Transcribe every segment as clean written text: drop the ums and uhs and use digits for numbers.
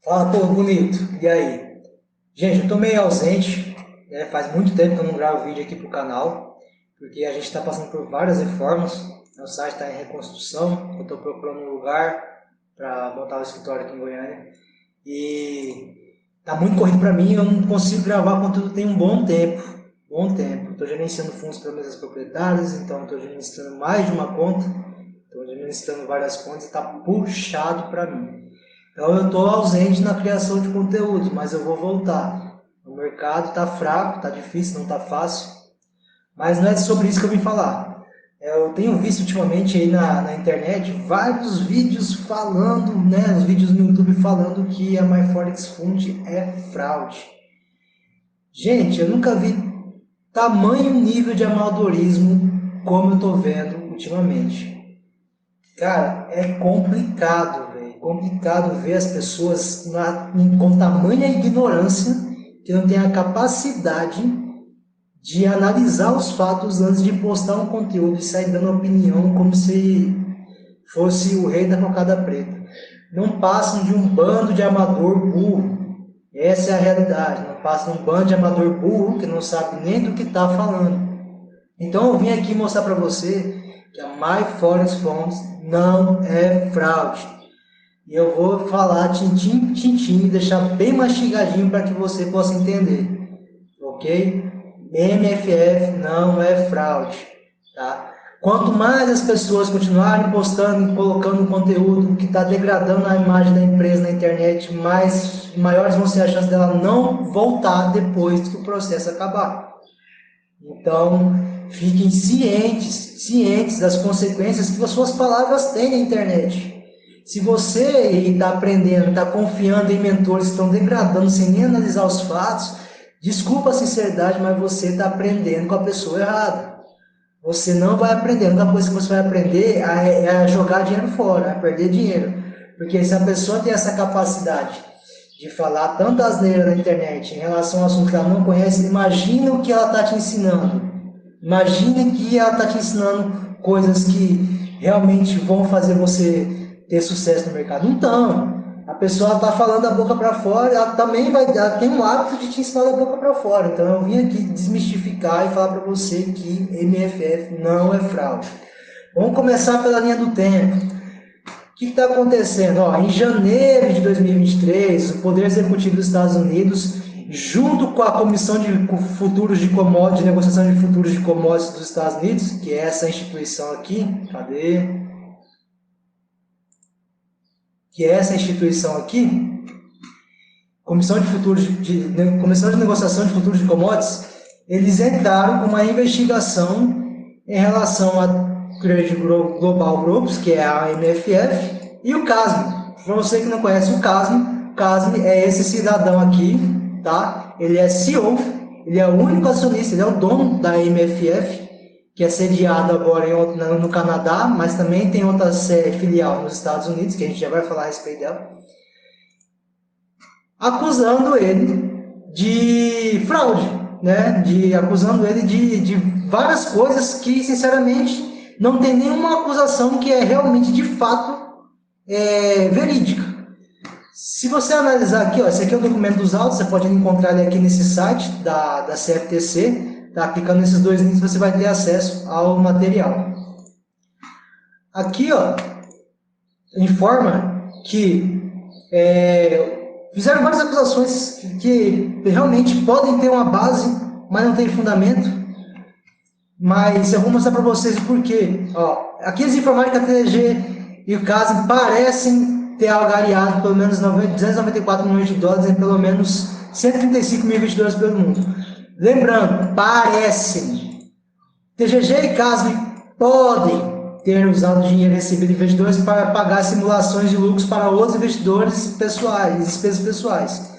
Fala, povo bonito. E aí? Gente, eu tô meio ausente, né? Faz muito tempo que eu não gravo vídeo aqui pro canal, porque a gente está passando por várias reformas. O site está em reconstrução, eu estou procurando um lugar para montar o escritório aqui em Goiânia. E tá muito corrido para mim, eu não consigo gravar conteúdo tem um bom tempo. Bom tempo. Estou gerenciando fundos para mesas proprietárias, então estou gerenciando mais de uma conta, estou administrando várias contas e está puxado para mim. Então eu estou ausente na criação de conteúdo, mas eu vou voltar. O mercado está fraco, está difícil, não está fácil. Mas não é sobre isso que eu vim falar. Eu tenho visto ultimamente aí na internet vários vídeos falando, né, os vídeos no YouTube falando que a MyForex Fund é fraude. Gente, eu nunca vi tamanho nível de amadorismo como eu estou vendo ultimamente. Cara, é complicado, velho. Complicado ver as pessoas com tamanha ignorância que não tem a capacidade de analisar os fatos antes de postar um conteúdo e sair dando opinião como se fosse o rei da cocada preta. Não passam de um bando de amador burro. Essa é a realidade. Não passam de um bando de amador burro que não sabe nem do que está falando. Então eu vim aqui mostrar para você que a MyForex Funds não é fraude. E eu vou falar tintim, tintim, deixar bem mastigadinho para que você possa entender. Ok? MFF não é fraude. Tá? Quanto mais as pessoas continuarem postando e colocando conteúdo que está degradando a imagem da empresa na internet, maiores vão ser as chances dela não voltar depois que o processo acabar. Então, fiquem cientes das consequências que as suas palavras têm na internet. Se você está aprendendo, está confiando em mentores que estão degradando sem nem analisar os fatos, desculpa a sinceridade, mas você está aprendendo com a pessoa errada. Você não vai aprender. A única coisa que você vai aprender é a jogar dinheiro fora, a perder dinheiro. Porque se a pessoa tem essa capacidade de falar tanta asneira na internet em relação a um assunto que ela não conhece, imagina o que ela está te ensinando. Imagina que ela está te ensinando coisas que realmente vão fazer você ter sucesso no mercado. Então, a pessoa está falando da boca para fora, ela tem um hábito de te ensinar da boca para fora. Então, eu vim aqui desmistificar e falar para você que MFF não é fraude. Vamos começar pela linha do tempo. O que está acontecendo? Em janeiro de 2023, o Poder Executivo dos Estados Unidos, junto com a Comissão de Futuros de Commodities, de Negociação de Futuros de Commodities dos Estados Unidos, que é essa instituição aqui, cadê? Que é essa instituição aqui, Comissão de Negociação de Futuros de Commodities, eles entraram com uma investigação em relação a Trade Global Groups, que é a MFF, e o CASM. Para você que não conhece o CASM é esse cidadão aqui, tá? Ele é CEO, ele é o único acionista, ele é o dono da MFF, que é sediado agora no Canadá, mas também tem outra filial nos Estados Unidos, que a gente já vai falar a respeito dela, acusando ele de fraude, né? Acusando ele de várias coisas que, sinceramente, não tem nenhuma acusação que é realmente, de fato, verídica. Se você analisar aqui, esse aqui é o documento dos autos, você pode encontrar ele aqui nesse site da CFTC, tá? Clicando nesses dois links você vai ter acesso ao material. Aqui, informa que fizeram várias acusações que realmente podem ter uma base, mas não tem fundamento. Mas eu vou mostrar para vocês o porquê. Aqui eles informaram que a TG e o CASM parecem ter algariado pelo menos 294 milhões de dólares em pelo menos 135 mil investidores pelo mundo. Lembrando, parecem. TGG e CASM podem ter usado o dinheiro recebido de investidores para pagar simulações de lucros para outros investidores pessoais, despesas pessoais.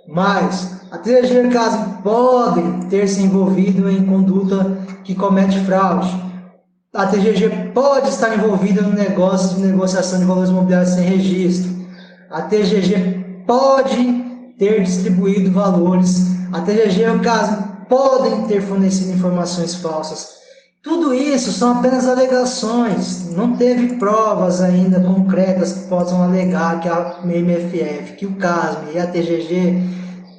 Mas a TGG e CASM podem ter se envolvido em conduta que comete fraude. A TGG pode estar envolvida no negócio de negociação de valores imobiliários sem registro. A TGG pode ter distribuído valores. A TGG e o CASM podem ter fornecido informações falsas. Tudo isso são apenas alegações, não teve provas ainda concretas que possam alegar que a MFF, que o CASME e a TGG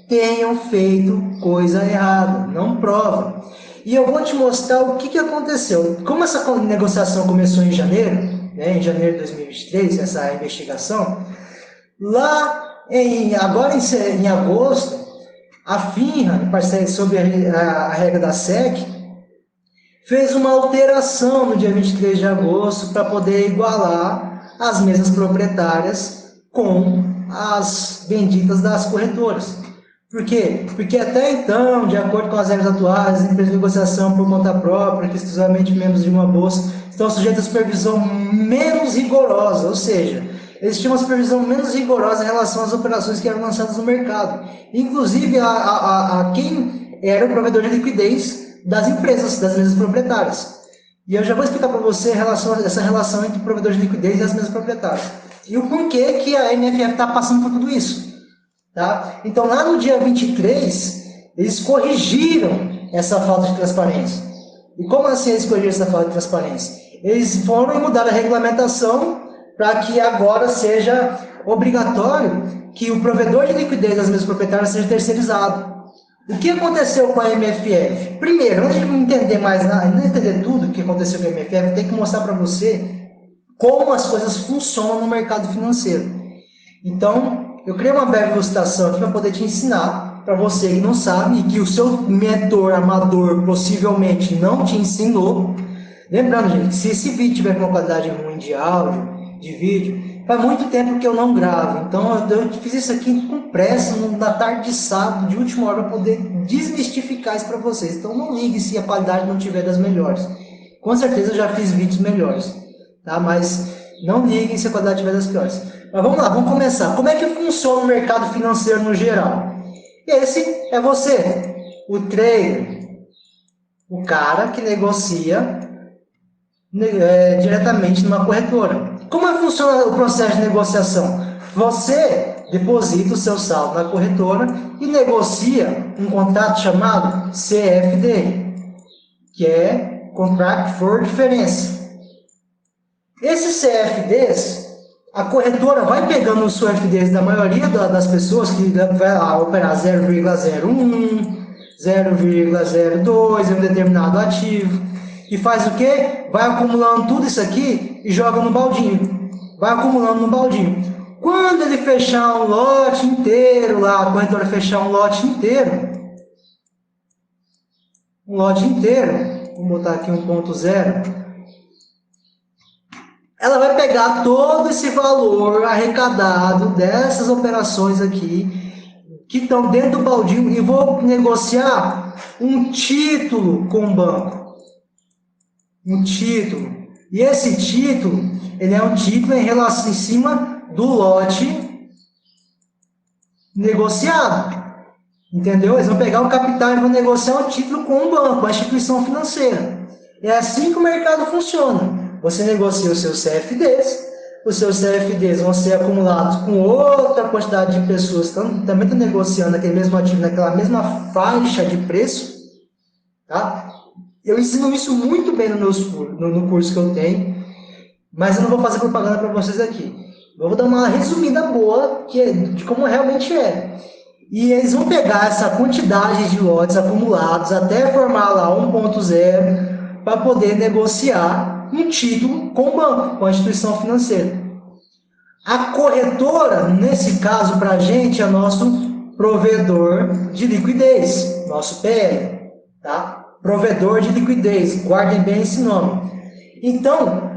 tenham feito coisa errada, não prova. E eu vou te mostrar o que aconteceu. Como essa negociação começou em janeiro, né, em janeiro de 2023, essa investigação, agora em agosto, a FINRA, sobre a regra da SEC, fez uma alteração no dia 23 de agosto para poder igualar as mesas proprietárias com as benditas das corretoras. Por quê? Porque até então, de acordo com as regras atuais, as empresas de negociação por conta própria, que exclusivamente membros de uma bolsa, estão sujeitas a supervisão menos rigorosa, ou seja, eles tinham uma supervisão menos rigorosa em relação às operações que eram lançadas no mercado. Inclusive a quem era o provedor de liquidez das empresas, das mesas proprietárias. E eu já vou explicar para você essa relação entre o provedor de liquidez e as mesas proprietárias. E o porquê que a MFF está passando por tudo isso. Tá? Então, lá no dia 23, eles corrigiram essa falta de transparência. E como assim eles corrigiram essa falta de transparência? Eles foram e mudaram a regulamentação para que agora seja obrigatório que o provedor de liquidez das mesas proprietárias seja terceirizado. O que aconteceu com a MFF? Primeiro, antes de entender mais nada, não entender tudo o que aconteceu com a MFF, eu tenho que mostrar para você como as coisas funcionam no mercado financeiro. Então, eu criei uma breve ilustração aqui para poder te ensinar, para você que não sabe e que o seu mentor amador possivelmente não te ensinou. Lembrando, gente, que se esse vídeo tiver com uma qualidade ruim de áudio, de vídeo, faz muito tempo que eu não gravo. Então, eu fiz isso aqui com pressa, na tarde de sábado, de última hora, para poder desmistificar isso para vocês. Então, não ligue se a qualidade não tiver das melhores. Com certeza eu já fiz vídeos melhores, tá? Mas não liguem se a qualidade tiver das piores. Mas vamos lá, vamos começar. Como é que funciona o mercado financeiro no geral? Esse é você, o trader, o cara que negocia diretamente numa corretora. Como é que funciona o processo de negociação? Você deposita o seu saldo na corretora e negocia um contrato chamado CFD, que é Contract for Difference. Esses CFDs, a corretora vai pegando os CFDs da maioria das pessoas que vai operar 0,01, 0,02 em um determinado ativo. E faz o quê? Vai acumulando tudo isso aqui e joga no baldinho. Vai acumulando no baldinho. Quando ele fechar um lote inteiro lá, a corretora fechar um lote inteiro, vou botar aqui 1.0, ela vai pegar todo esse valor arrecadado dessas operações aqui, que estão dentro do baldinho, e vou negociar um título com o banco. Um título. E esse título, ele é um título em cima do lote negociado. Entendeu? Eles vão pegar o capital e vão negociar um título com um banco, uma instituição financeira. É assim que o mercado funciona. Você negocia os seus CFDs vão ser acumulados com outra quantidade de pessoas que também estão negociando aquele mesmo ativo naquela mesma faixa de preço. Tá? Eu ensino isso muito bem no curso que eu tenho, mas eu não vou fazer propaganda para vocês aqui. Eu vou dar uma resumida boa de como realmente é. E eles vão pegar essa quantidade de lotes acumulados até formar lá 1.0 para poder negociar um título com o banco, com a instituição financeira. A corretora, nesse caso, para a gente, é nosso provedor de liquidez, nosso PL, tá? Provedor de liquidez, guardem bem esse nome. Então,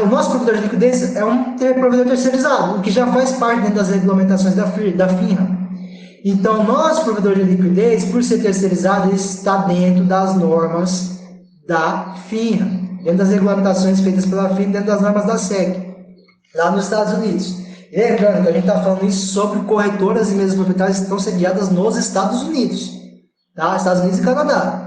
o nosso provedor de liquidez é um provedor terceirizado, o que já faz parte dentro das regulamentações da FINRA. Então, nosso provedor de liquidez, por ser terceirizado, ele está dentro das normas da FINRA, dentro das regulamentações feitas pela FINRA, dentro das normas da SEC, lá nos Estados Unidos. E lembrando que a gente está falando isso sobre corretoras e mesas proprietárias que estão sediadas nos Estados Unidos, tá? Estados Unidos e Canadá.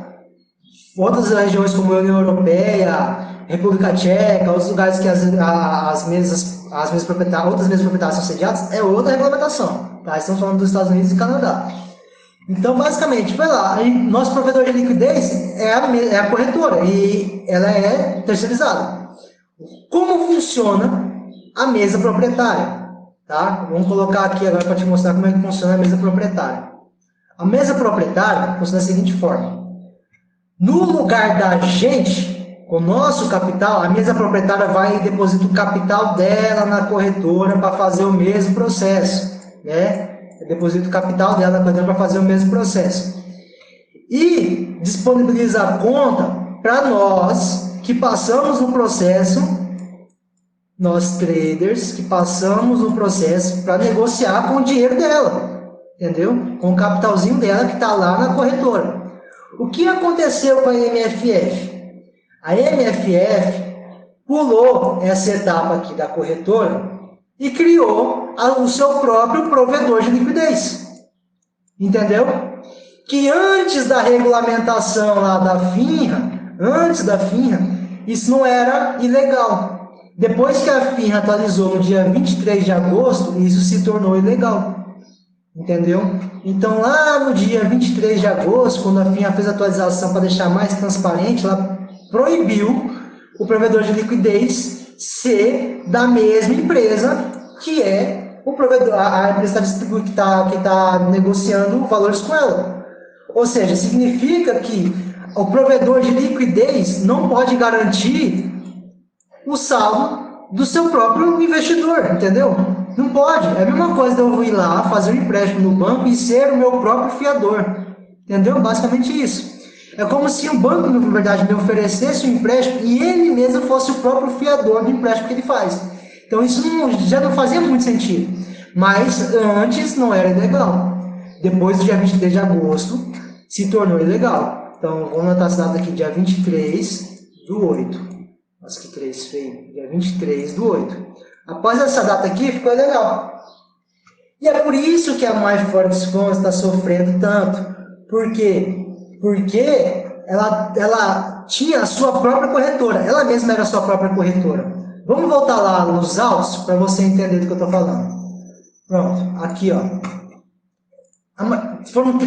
Outras regiões como a União Europeia, República Tcheca, outros lugares que outras mesas proprietárias são sediadas, é outra regulamentação, tá? Estamos falando dos Estados Unidos e Canadá. Então, basicamente, vai lá, nosso provedor de liquidez é a corretora e ela é terceirizada. Como funciona a mesa proprietária? Tá? Vamos colocar aqui agora para te mostrar como é que funciona a mesa proprietária. A mesa proprietária funciona da seguinte forma. No lugar da gente, com o nosso capital, a mesa proprietária vai e deposita o capital dela na corretora para fazer o mesmo processo, né? Deposita o capital dela na corretora para fazer o mesmo processo. E disponibiliza a conta para nós que passamos no processo, nós traders que passamos no processo para negociar com o dinheiro dela, entendeu? Com o capitalzinho dela que está lá na corretora. O que aconteceu com a MFF? A MFF pulou essa etapa aqui da corretora e criou o seu próprio provedor de liquidez. Entendeu? Que antes da regulamentação lá da FINRA, isso não era ilegal. Depois que a FINRA atualizou no dia 23 de agosto, isso se tornou ilegal. Entendeu? Então, lá no dia 23 de agosto, quando a FINRA fez a atualização para deixar mais transparente, ela proibiu o provedor de liquidez ser da mesma empresa que é o provedor, a empresa que está negociando valores com ela. Ou seja, significa que o provedor de liquidez não pode garantir o saldo do seu próprio investidor, entendeu? Não pode. É a mesma coisa de eu ir lá fazer um empréstimo no banco e ser o meu próprio fiador, entendeu? Basicamente isso. É como se o banco, na verdade, me oferecesse um empréstimo e ele mesmo fosse o próprio fiador do empréstimo que ele faz. Então isso já não fazia muito sentido. Mas antes não era ilegal. Depois do dia 23 de agosto se tornou ilegal. Então vamos anotar essa data aqui, dia 23/8. Nossa, que 3 feio. Dia 23/8. Após essa data aqui ficou ilegal. E é por isso que a MyForex.com está sofrendo tanto. Por quê? Porque ela tinha a sua própria corretora. Ela mesma era a sua própria corretora. Vamos voltar lá nos autos para você entender do que eu estou falando. Pronto, aqui ó. Foram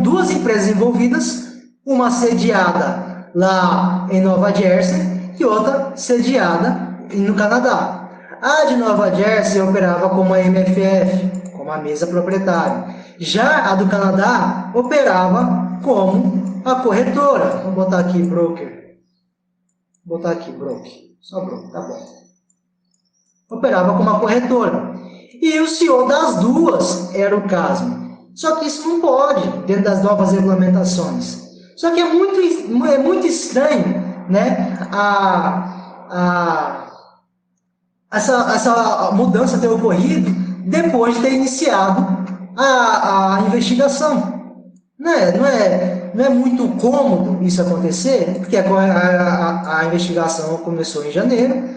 duas empresas envolvidas, uma sediada lá em Nova Jersey e outra sediada no Canadá. A de Nova Jersey operava como a MFF, como a mesa proprietária. Já a do Canadá operava como a corretora. Vou botar aqui broker. Vou botar aqui broker. Só broker, tá bom. Operava como a corretora. E o CEO das duas era o Casmo. Só que isso não pode, dentro das novas regulamentações. Só que é muito estranho, né, essa mudança ter ocorrido depois de ter iniciado a investigação. Não é muito cômodo isso acontecer, porque a investigação começou em janeiro.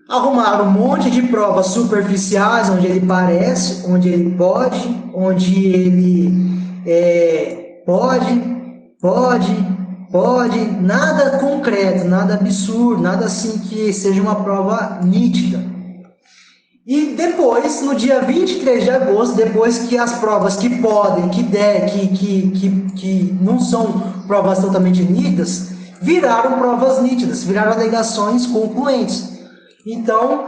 Arrumaram um monte de provas superficiais, onde ele parece, onde ele pode, onde ele pode, nada concreto, nada absurdo, nada assim que seja uma prova nítida. E depois, no dia 23 de agosto, depois que as provas que podem, que não são provas totalmente nítidas, viraram provas nítidas, viraram alegações concluentes. Então,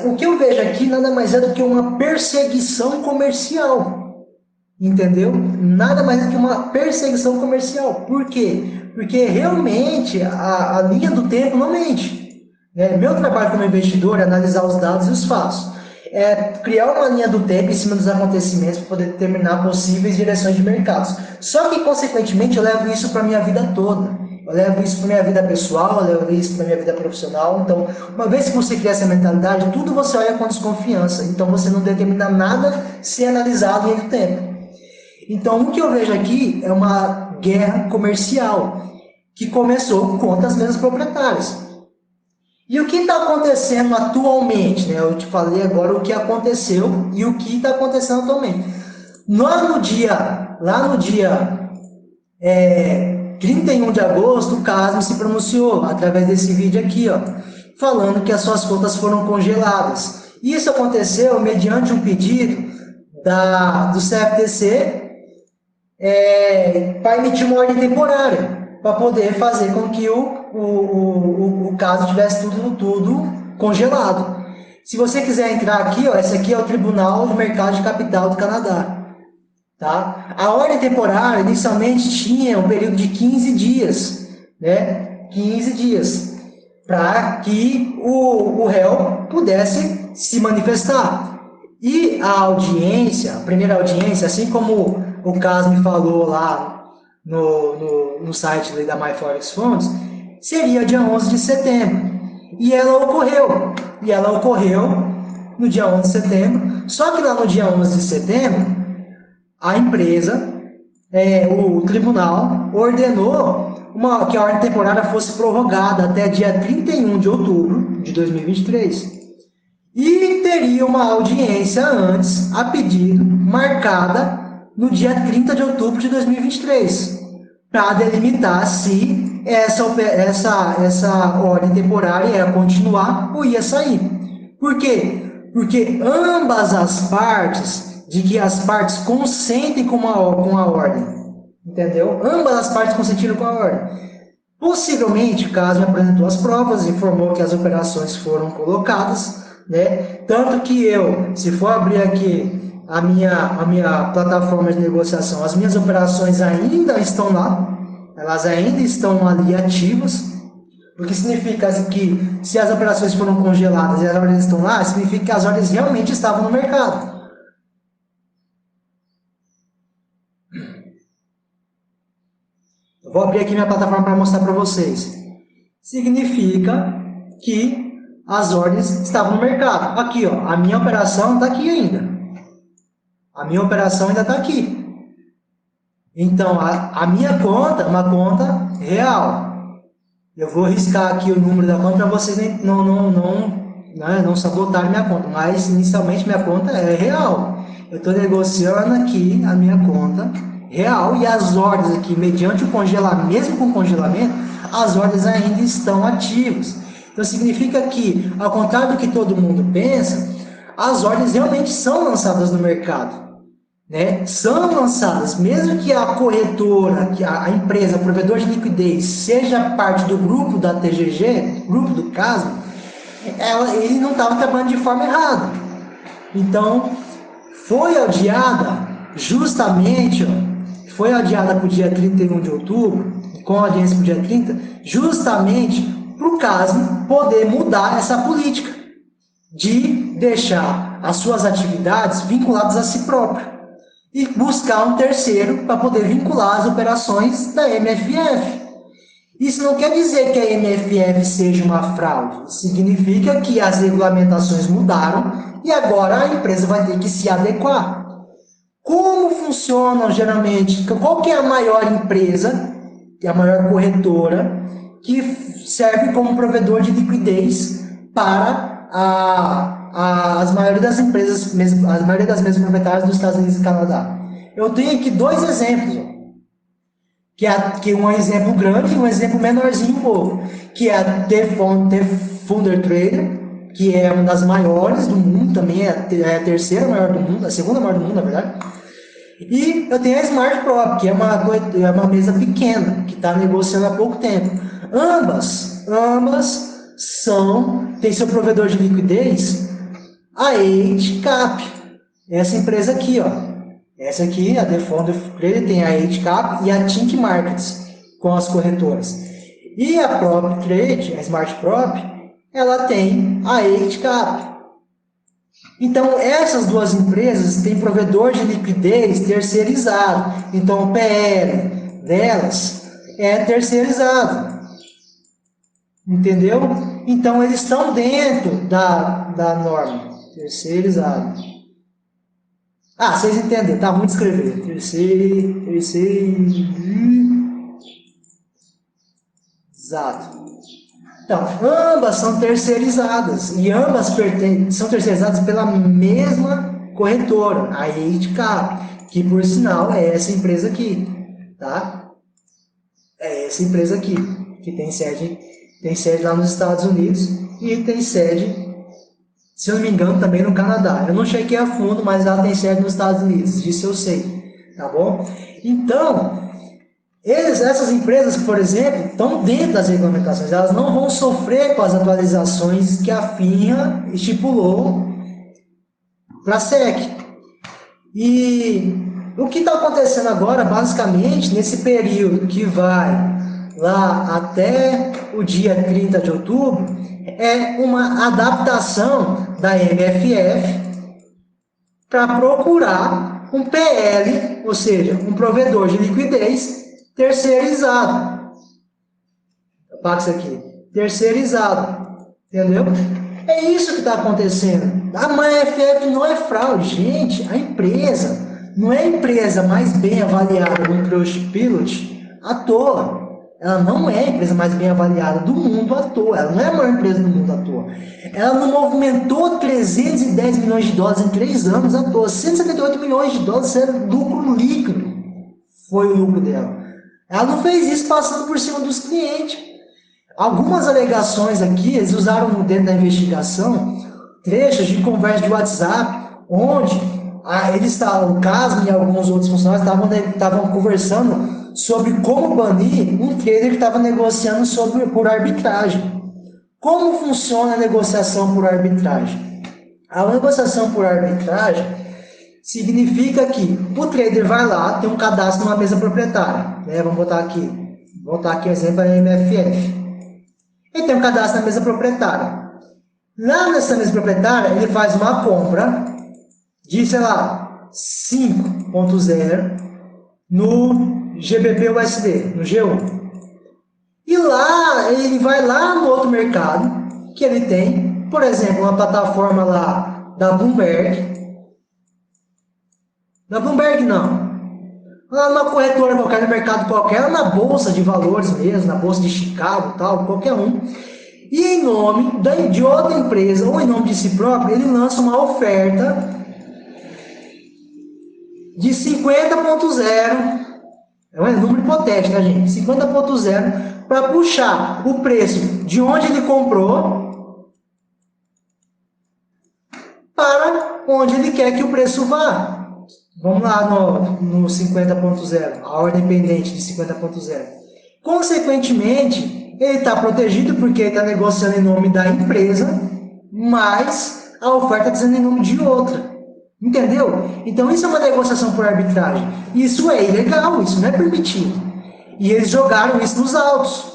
o que eu vejo aqui nada mais é do que uma perseguição comercial, entendeu? Nada mais do que uma perseguição comercial. Por quê? Porque realmente a linha do tempo não mente. Né? Meu trabalho como investidor é analisar os dados e os fatos. É criar uma linha do tempo em cima dos acontecimentos para poder determinar possíveis direções de mercados. Só que, consequentemente, eu levo isso para a minha vida toda. Eu levo isso para minha vida pessoal, eu levo isso para minha vida profissional. Então, uma vez que você cria essa mentalidade, tudo você olha com desconfiança. Então, você não determina nada ser analisado em tempo. Então, o que eu vejo aqui é uma guerra comercial que começou contra as mesas proprietárias. E o que está acontecendo atualmente? Né? Eu te falei agora o que aconteceu e o que está acontecendo atualmente. Lá no dia 31 de agosto, o Casmo se pronunciou, através desse vídeo aqui, ó, falando que as suas contas foram congeladas. Isso aconteceu mediante um pedido do CFTC para emitir uma ordem temporária, para poder fazer com que o caso tivesse tudo congelado. Se você quiser entrar aqui, ó, esse aqui é o Tribunal do Mercado de Capital do Canadá. Tá? A ordem temporária inicialmente tinha um período de 15 dias, né? 15 dias, para que o réu pudesse se manifestar. E a audiência, a primeira audiência, assim como o caso me falou lá no site da MyForex Funds, seria dia 11 de setembro. E ela ocorreu no dia 11 de setembro, só que lá no dia 11 de setembro, a empresa, o tribunal, ordenou que a ordem temporária fosse prorrogada até dia 31 de outubro de 2023. E teria uma audiência antes, a pedido, marcada no dia 30 de outubro de 2023, para delimitar se essa ordem temporária ia continuar ou ia sair. Por quê? Porque ambas as partes, de que as partes consentem com a ordem, entendeu? Ambas as partes consentiram com a ordem. Possivelmente, o caso me apresentou as provas, informou que as operações foram colocadas, né? Tanto que se for abrir aqui a minha plataforma de negociação, as minhas operações ainda estão lá, elas ainda estão ali ativas, o que significa que se as operações foram congeladas e as ordens estão lá, significa que as ordens realmente estavam no mercado. Eu vou abrir aqui minha plataforma para mostrar para vocês. Significa que as ordens estavam no mercado. Aqui, ó, a minha operação está aqui ainda. A minha operação ainda está aqui. Então, a minha conta é uma conta real. Eu vou riscar aqui o número da conta para vocês não sabotarem minha conta. Mas, inicialmente, minha conta é real. Eu estou negociando aqui a minha conta real e as ordens aqui, mediante o congelamento, mesmo com congelamento, as ordens ainda estão ativas. Então, significa que, ao contrário do que todo mundo pensa, as ordens realmente são lançadas no mercado. Né? São lançadas, mesmo que a corretora, que a empresa, provedor de liquidez, seja parte do grupo da TGG, grupo do caso, ele não estava trabalhando de forma errada. Então, foi adiada justamente, foi adiada para o dia 31 de outubro, com a audiência para o dia 30, justamente para o caso poder mudar essa política de deixar as suas atividades vinculadas a si próprio e buscar um terceiro para poder vincular as operações da MFF. Isso não quer dizer que a MFF seja uma fraude, significa que as regulamentações mudaram e agora a empresa vai ter que se adequar. Como funcionam geralmente? Qual que é a maior empresa, a maior corretora, que serve como provedor de liquidez para as maioria das empresas, a maioria das mesmas proprietárias dos Estados Unidos e Canadá? Eu tenho aqui dois exemplos, que é um exemplo grande e um exemplo menorzinho um pouco, que é a The Funder Trader, que é uma das maiores do mundo, também é a terceira maior do mundo, a segunda maior do mundo, na verdade. E eu tenho a Smart Prop, que é uma mesa pequena, que está negociando há pouco tempo. Ambas têm seu provedor de liquidez, a 8Cap, essa empresa aqui, ó. Essa aqui, a The Funder Trader, tem a 8Cap e a Think Markets, com as corretoras. E a Prop Trade, a Smart Prop, ela tem a 8Cap. Então, essas duas empresas têm provedor de liquidez terceirizado. Então, o PL delas é terceirizado. Entendeu? Então, eles estão dentro da norma. Terceirizado. Ah, vocês entenderam. Tá ruim de escrever. Exato. Então, ambas são terceirizadas e ambas são terceirizadas pela mesma corretora, a 8Cap, que por sinal é essa empresa aqui, tá? É essa empresa aqui, que tem sede lá nos Estados Unidos e tem sede, se eu não me engano, também no Canadá. Eu não chequei a fundo, mas ela tem sede nos Estados Unidos, disso eu sei, tá bom? Então, essas empresas, por exemplo, estão dentro das regulamentações, elas não vão sofrer com as atualizações que a FINRA estipulou para a SEC. E o que está acontecendo agora, basicamente, nesse período que vai lá até o dia 30 de outubro, é uma adaptação da MFF para procurar um PL, ou seja, um provedor de liquidez terceirizado. Apaga isso aqui. Terceirizado. Entendeu? É isso que está acontecendo. A MFF não é fraude, gente. A empresa não é a empresa mais bem avaliada no Trustpilot à toa. Ela não é a empresa mais bem avaliada do mundo à toa. Ela não é a maior empresa do mundo à toa. Ela não movimentou 310 milhões de dólares em 3 anos à toa. 178 milhões de dólares era lucro líquido. Foi o lucro dela. Ela não fez isso passando por cima dos clientes. Algumas alegações aqui, eles usaram dentro da investigação trechos de conversa de WhatsApp, onde o Casmo e alguns outros funcionários estavam conversando sobre como banir um trader que estava negociando por arbitragem. Como funciona a negociação por arbitragem? A negociação por arbitragem significa que o trader vai lá, tem um cadastro numa mesa proprietária. Né? Vamos botar aqui o exemplo da MFF. Ele tem um cadastro na mesa proprietária. Lá nessa mesa proprietária, ele faz uma compra de, sei lá, 5.0 no GBP/USD, no G1. E lá, ele vai lá no outro mercado que ele tem, por exemplo, uma plataforma lá da Bloomberg. Na Bloomberg não. Lá numa corretora qualquer, no mercado qualquer, na bolsa de valores mesmo, na bolsa de Chicago, tal, qualquer um. E em nome de outra empresa, ou em nome de si próprio, ele lança uma oferta de 50.0, é um número hipotético, né, gente? 50.0, para puxar o preço de onde ele comprou para onde ele quer que o preço vá. Vamos lá no 50.0, a ordem pendente de 50.0. Consequentemente, ele está protegido porque ele está negociando em nome da empresa, mas a oferta está dizendo em nome de outra. Entendeu? Então isso é uma negociação por arbitragem. Isso é ilegal, isso não é permitido. E eles jogaram isso nos autos.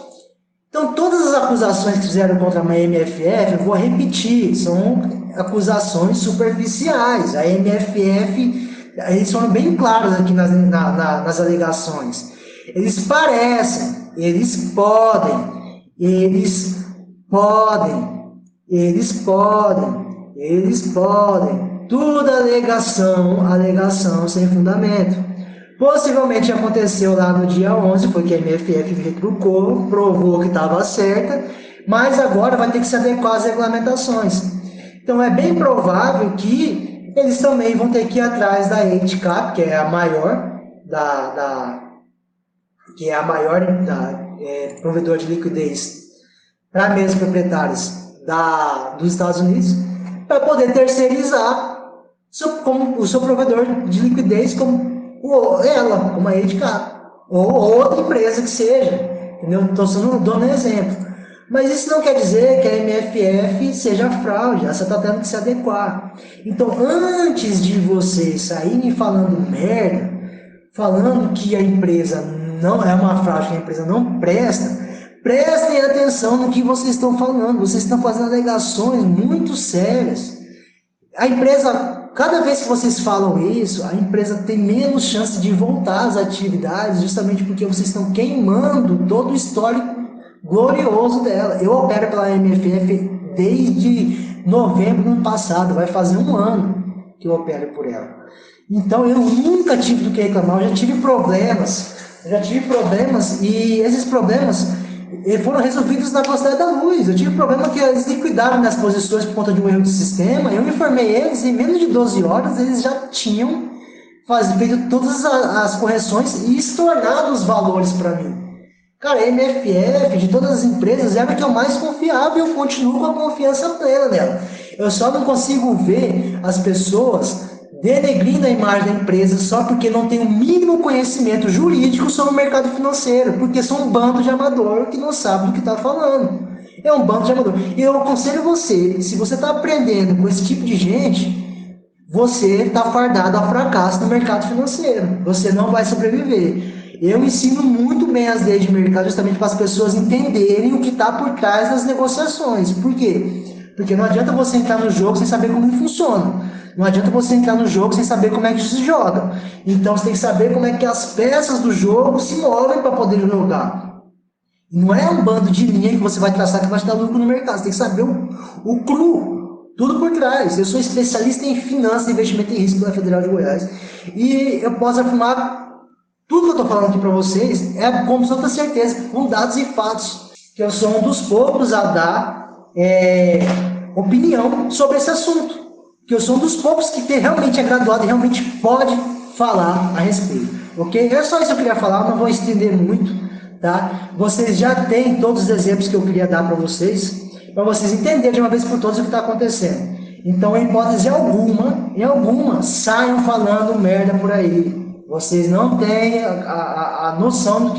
Então todas as acusações que fizeram contra a MFF, eu vou repetir, são acusações superficiais. A MFF, eles foram bem claros aqui nas alegações. Eles parecem, eles podem, tudo alegação sem fundamento. Possivelmente aconteceu lá no dia 11, foi que a MFF retrucou, provou que estava certa, mas agora vai ter que se adequar às regulamentações. Então é bem provável que eles também vão ter que ir atrás da 8Cap, que é a maior provedor de liquidez para mesas proprietárias dos Estados Unidos, para poder terceirizar o seu provedor de liquidez como a 8Cap, ou outra empresa que seja, entendeu? Estou só dando um exemplo. Mas isso não quer dizer que a MFF seja fraude, ela só está tendo que se adequar. Então, antes de vocês saírem falando merda, falando que a empresa não é uma fraude, que a empresa não presta, prestem atenção no que vocês estão falando. Vocês estão fazendo alegações muito sérias. A empresa, cada vez que vocês falam isso, a empresa tem menos chance de voltar às atividades, justamente porque vocês estão queimando todo o histórico glorioso dela. Eu opero pela MFF desde novembro do ano passado, vai fazer 1 ano que eu opero por ela. Então eu nunca tive do que reclamar, eu já tive problemas e esses problemas foram resolvidos na velocidade da luz. Eu tive problema que eles liquidaram minhas posições por conta de um erro de sistema, eu informei eles, em menos de 12 horas eles já tinham feito todas as correções e estornado os valores para mim. Cara, a MFF, de todas as empresas, é a que eu mais confiava e eu continuo com a confiança plena nela. Eu só não consigo ver as pessoas denegrindo a imagem da empresa só porque não tem o mínimo conhecimento jurídico sobre o mercado financeiro, porque são um bando de amador que não sabe do que está falando. É um bando de amador. E eu aconselho você, se você está aprendendo com esse tipo de gente, você está fardado ao fracasso no mercado financeiro. Você não vai sobreviver. Eu ensino muito bem as leis de mercado justamente para as pessoas entenderem o que está por trás das negociações. Por quê? Porque não adianta você entrar no jogo sem saber como ele funciona. Não adianta você entrar no jogo sem saber como é que se joga. Então você tem que saber como é que as peças do jogo se movem para poder jogar. Não é um bando de linha que você vai traçar que vai te dar lucro no mercado. Você tem que saber o cru, tudo por trás. Eu sou especialista em finanças e investimento em risco da Federal de Goiás. E eu posso afirmar tudo que eu estou falando aqui para vocês é com toda certeza, com dados e fatos. Que eu sou um dos poucos a dar opinião sobre esse assunto. Que eu sou um dos poucos que realmente é graduado e realmente pode falar a respeito. Ok? É só isso que eu queria falar, não vou estender muito. Tá? Vocês já têm todos os exemplos que eu queria dar para vocês entenderem de uma vez por todas o que está acontecendo. Então, em hipótese alguma, saiam falando merda por aí. Vocês não têm a noção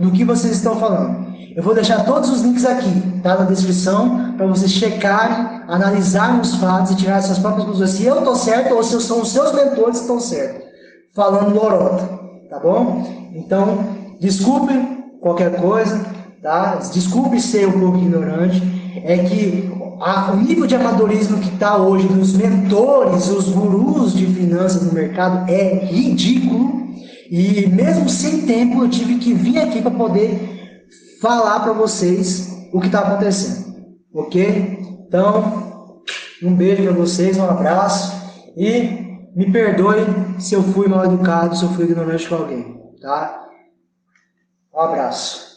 do que vocês estão falando. Eu vou deixar todos os links aqui, tá, na descrição, para vocês checarem, analisarem os fatos e tirar suas próprias conclusões. Se eu estou certo ou se são os seus mentores que estão certos. Falando lorota, tá bom? Então, desculpe qualquer coisa, tá? Desculpe ser um pouco ignorante, é que o nível de amadorismo que está hoje nos mentores, os gurus de finanças no mercado é ridículo, e mesmo sem tempo eu tive que vir aqui para poder falar para vocês o que está acontecendo, ok? Então, um beijo para vocês, um abraço, e me perdoe se eu fui mal educado, se eu fui ignorante com alguém, tá? Um abraço.